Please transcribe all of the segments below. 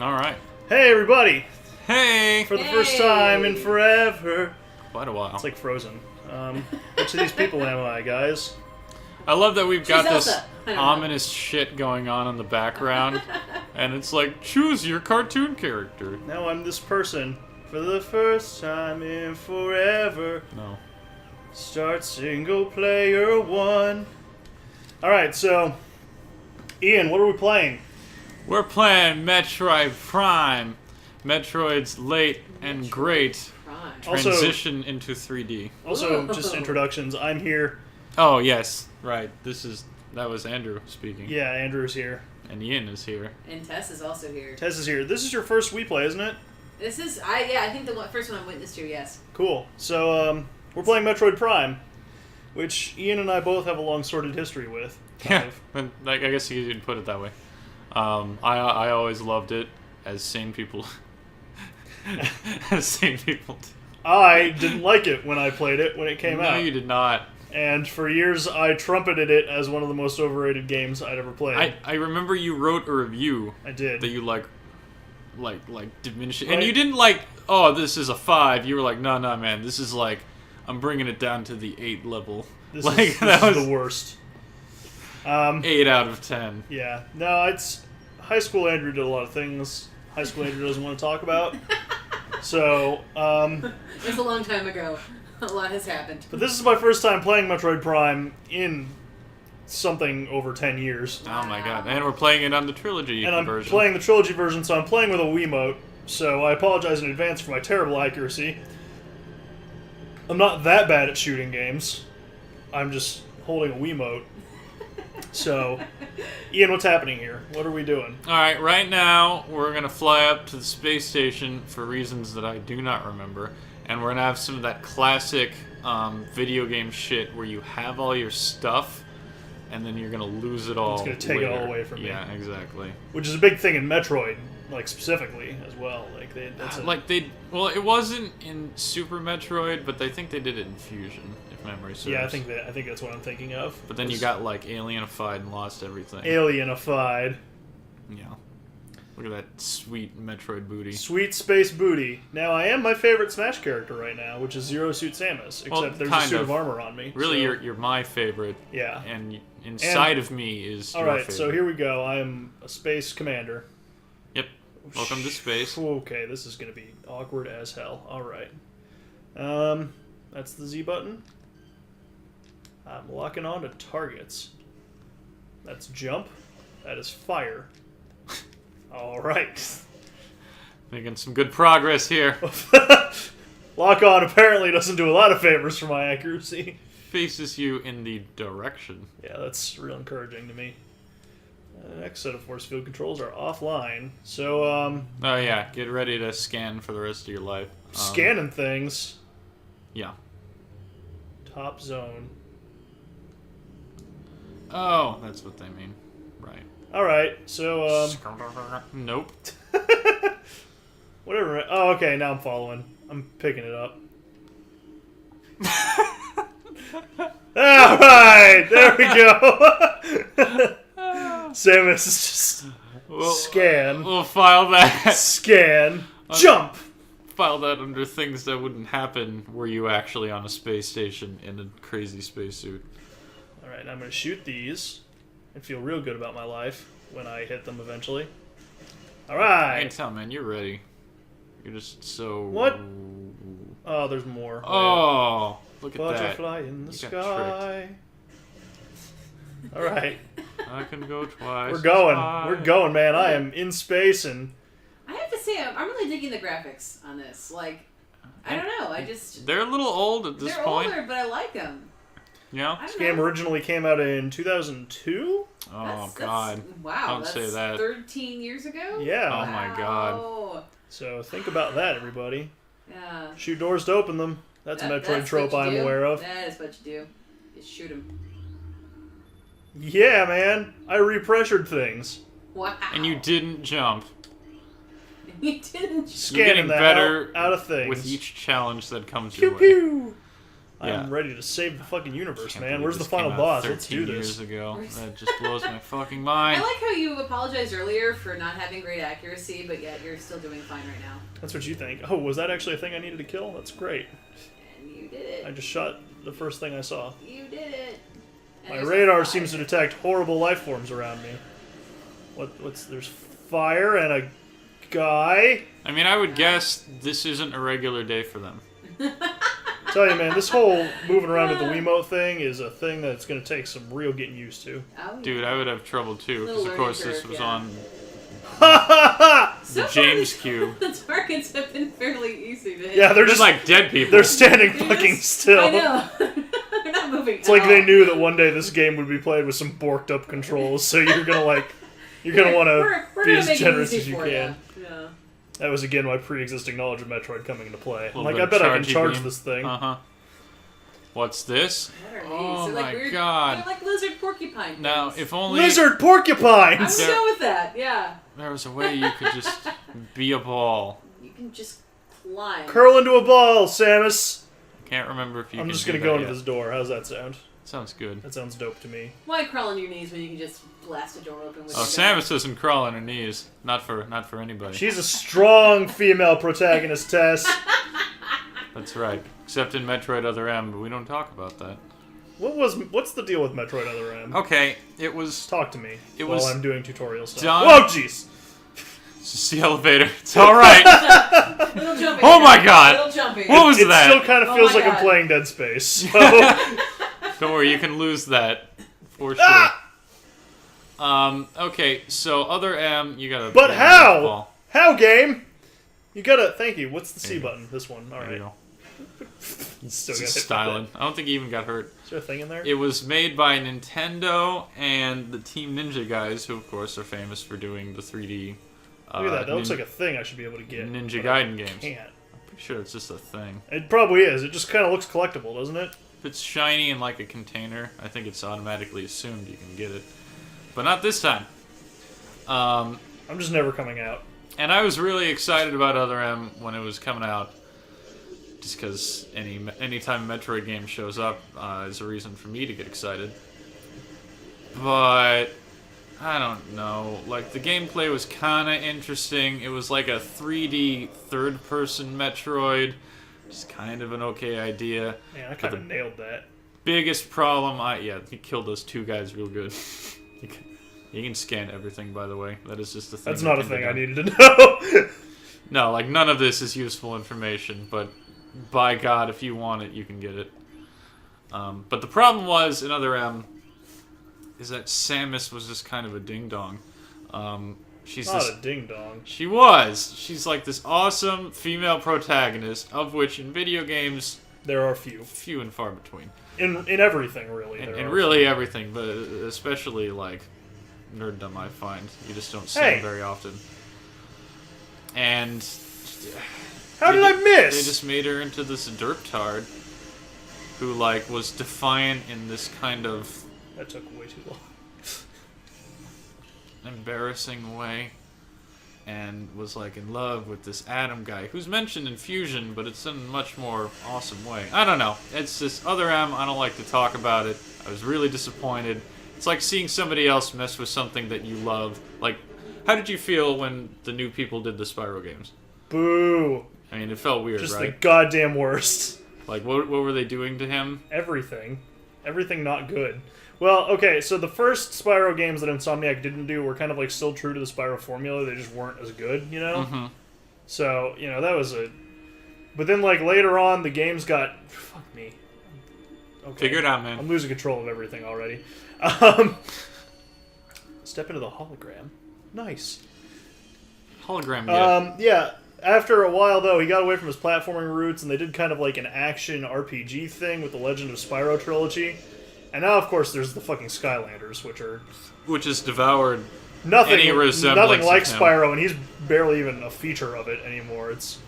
All right. Hey, everybody! Hey! For the first time in forever. Quite a while. It's like Frozen. Which of these people am I, guys? I love that we've got this Elsa. ominous shit going on in the background. And it's like, choose your cartoon character. Now I'm this person. For the first time in forever. No. Start single player 1. Alright, so... Ian, what are we playing? We're playing Metroid Prime. Metroid's late and great transition into 3D. Also, just introductions. I'm here. Oh, yes. Right. That was Andrew speaking. Yeah, Andrew's here. And Ian is here. And Tess is also here. Tess is here. This is your first WIPlay, isn't it? This is, I think the first one I witnessed to, yes. Cool. So, we're playing Metroid Prime, which Ian and I both have a long sordid history with. Yeah, and I guess you didn't put it that way. I always loved it, as sane people... as sane people do. I didn't like it when I played it when it came out. No, you did not. And for years, I trumpeted it as one of the most overrated games I'd ever played. I remember you wrote a review. I did. That you like diminish it. Right. And you didn't like, oh, this is a 5. You were like, no, man, this is like, I'm bringing it down to the 8 level. This like, is the worst. 8 out of 10. Yeah. No, it's... High school Andrew did a lot of things high school Andrew doesn't want to talk about. So, It was a long time ago. A lot has happened. But this is my first time playing Metroid Prime in something over 10 years. Oh my god. And we're playing it on the trilogy and version. I'm playing the trilogy version, so I'm playing with a Wiimote. So I apologize in advance for my terrible accuracy. I'm not that bad at shooting games. I'm just holding a Wiimote. So, Ian, what's happening here? What are we doing? Alright, right now, we're going to fly up to the space station for reasons that I do not remember. And we're going to have some of that classic video game shit where you have all your stuff, and then you're going to lose it all. It's going to take it all away from me. Yeah, exactly. Which is a big thing in Metroid, like, specifically, as well. Well, it wasn't in Super Metroid, but I think they did it in Fusion, if memory serves. Yeah, I think that's what I'm thinking of. But then you got, like, alienified and lost everything. Alienified. Yeah. Look at that sweet Metroid booty. Sweet space booty. Now, I am my favorite Smash character right now, which is Zero Suit Samus, except there's a suit of armor on me. Really, so. you're my favorite. Yeah. And inside of me is your Alright, favorite. so here we go. I am a space commander. Yep. Welcome to space. Okay, this is going to be awkward as hell. Alright. That's the Z button. I'm locking on to targets. That's jump. That is fire. Alright. Making some good progress here. Lock on apparently doesn't do a lot of favors for my accuracy. Faces you in the direction. Yeah, that's real encouraging to me. The next set of force field controls are offline, so, Oh yeah, get ready to scan for the rest of your life. Scanning things. Yeah. Top zone. Oh, that's what they mean. Right. Alright, so, Nope. Whatever. Oh, okay, now I'm following. I'm picking it up. Alright! There we go! Samus is just... scan. We'll file that. Scan. Jump! File that under things that wouldn't happen were you actually on a space station in a crazy spacesuit. Alright, I'm gonna shoot these and feel real good about my life when I hit them eventually. Alright! I can tell, man, you're ready. You're just so... What? Oh, there's more. Oh, look at that. Butterfly in the sky. Alright. I can go twice. We're going. We're going, man. I am in space and... I have to say, I'm really digging the graphics on this. Like, I don't know, They're a little old at this point. They're older, but I like them. Yeah? This game originally came out in 2002? Oh, God. Wow, Don't say that. 13 years ago? Yeah. Oh, my God. So think about that, everybody. Yeah. Shoot doors to open them. That's a Metroid trope I'm aware of. That is what you do. You shoot them. Yeah, man. I repressured things. Wow. And you didn't jump. You didn't. Scanning You're getting better out of things with each challenge that comes pew your way. pew. Yeah. I'm ready to save the fucking universe, Can't man. believe Where's the this came final out boss? Let's 13 do years this. ago. That just blows my fucking I mind. like how you apologized earlier for not having great accuracy, but yet you're still doing fine right now. That's what you think. Oh, was that actually a thing I needed to kill? That's great. And you did it. I just shot the first thing I saw. You did it. And My there's a radar fire. seems to detect horrible life forms around me. There's fire and a guy. I mean, I would guess this isn't a regular day for them. Tell you, man, this whole moving around with the Wiimote thing is a thing that's going to take some real getting used to. Oh, yeah. Dude, I would have trouble too, because Little of course learning this curve, was yeah. on So the far, James the- Cube. The targets have been fairly easy to hit. Yeah, they're They're just just like dead people. they're standing They're fucking just- still. I know. They're not moving. It's like they knew that one day this game would be played with some borked up controls, so you're gonna want to be as generous as you can. Yeah. That was again my pre-existing knowledge of Metroid coming into play. I'm Little like, bit I of bet I can chargey charge beam. this thing. Uh-huh. What's this? What are these? Oh They're like my weird, God. They're like lizard porcupine. Now, things. if only Lizard I'm porcupines. gonna go with that. Yeah. there was a way you could just be a ball. You can just climb. Curl into a ball, Samus. Can't remember if you I'm can just do gonna that go into yet. this door. How's that sound? Sounds good. That sounds dope to me. Why crawl on your knees when you can just blast a door open with Oh, your Samus doesn't crawl on her knees. Not for anybody. She's a strong female protagonist, Tess. That's right. Except in Metroid Other M, but we don't talk about that. What's the deal with Metroid Other M? Okay, it was Talk to me It while was I'm doing tutorial stuff. done- Whoa, jeez. it's just the elevator. It's all right. Little jumping. Oh my God. Little jumping. What was It that? still kind of Oh feels my like I'm God. playing Dead Space. So. Don't worry, you can lose that for sure. Okay, so Other M, you gotta. But yeah, how? ball. How, game? You gotta. Thank you. What's the C There you go. button? This one. All There you right. go. Still It's got just hit styling. with I don't think he even got hurt. that. Is there a thing in there? It was made by Nintendo and the Team Ninja guys, who of course are famous for doing the 3D. Look at that. That looks like a thing I should be able to get. Ninja but I Gaiden games. Can't. I'm pretty sure it's just a thing. It probably is. It just kind of looks collectible, doesn't it? If it's shiny in like a container, I think it's automatically assumed you can get it. But not this time. I'm just never coming out. And I was really excited about Other M when it was coming out. Just because anytime a Metroid game shows up is a reason for me to get excited. But I don't know. Like, the gameplay was kind of interesting. It was like a 3D third-person Metroid. Just kind of an okay idea. Man, I kind of nailed that. Biggest problem, he killed those two guys real good. You can scan everything, by the way. That is just a thing. That's that not a can be thing I done. needed to know. No, like, none of this is useful information, but by God, if you want it, you can get it. But the problem was, in Other M, is that Samus was just kind of a ding-dong. She's Not this... a ding-dong. She was! She's like this awesome female protagonist, of which in video games, There are few. few and far between. In everything, really. And, there and are really everything, but especially, like, nerddom, I find. You just don't see Hey. them very often. And... How did I miss? They just made her into this derptard who, like, was defiant in this kind of That took way too long. embarrassing way, and was, like, in love with this Adam guy, who's mentioned in Fusion, but it's in a much more awesome way. I don't know. It's this Other M, I don't like to talk about it. I was really disappointed. It's like seeing somebody else mess with something that you love. Like, how did you feel when the new people did the Spyro games? Boo. I mean, it felt weird, Just the right? goddamn worst. Like, what were they doing to him? Everything. Everything not good. Well, okay, so the first Spyro games that Insomniac didn't do were kind of like still true to the Spyro formula. They just weren't as good, you know? Mm-hmm. So, you know, that was a... But then, like, later on, the games got... Fuck me. Okay. Figure it out, man. I'm losing control of everything already. Step into the hologram. Nice. Hologram, yeah. Yeah. After a while, though, he got away from his platforming roots, and they did kind of like an action RPG thing with the Legend of Spyro trilogy. And now, of course, there's the fucking Skylanders, which are Which is devoured nothing any resemblance nothing like of him. Spyro, and he's barely even a feature of it anymore. It's,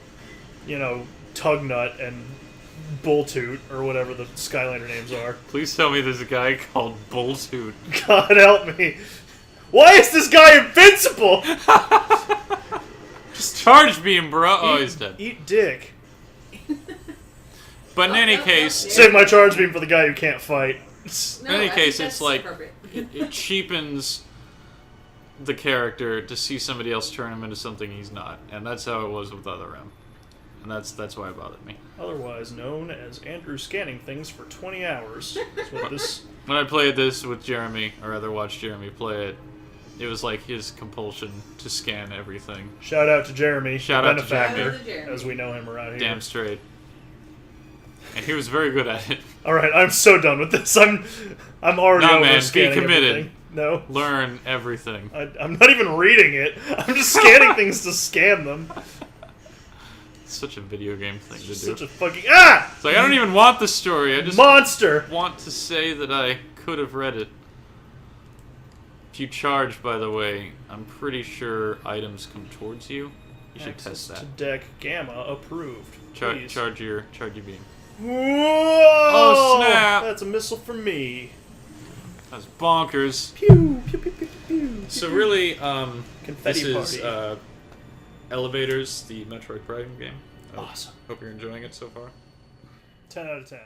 you know, Tugnut and Bulltoot, or whatever the Skylander names are. Please tell me there's a guy called Bulltoot. God help me. Why is this guy invincible? Just charge beam, bro. Oh, he's dead. Eat dick. But in any Yep, case, yep, Save my charge beam for the guy who can't fight. No, in any I case, think it's that's like appropriate. it cheapens the character to see somebody else turn him into something he's not, and that's how it was with Other M, and that's why it bothered me. Otherwise known as Andrew scanning things for 20 hours. That's what this. When I played this with Jeremy, or rather watched Jeremy play it, it was like his compulsion to scan everything. Shout out to Jeremy, Shout the out to benefactor, Jeremy. Shout out to Jeremy. as we know him around here. Damn straight. And he was very good at it. All right, I'm so done with this. I'm already No, over man, be scanning committed. everything. No, Learn everything. I'm not even reading it. I'm just scanning things to scan them. It's such a video game thing to do. Such a fucking It's like, I don't even want the story, I just monster. want to say that I could have read it. If you charge, by the way, I'm pretty sure items come towards you. You should Access test that. to deck gamma approved. Please. Charge your beam. Whoa! snap! That's a missile for me. That's bonkers. Pew pew pew pew pew. So really, Confetti this is party. Elevators, the Metroid Prime game. I Awesome. hope you're enjoying it so far. 10 out of 10.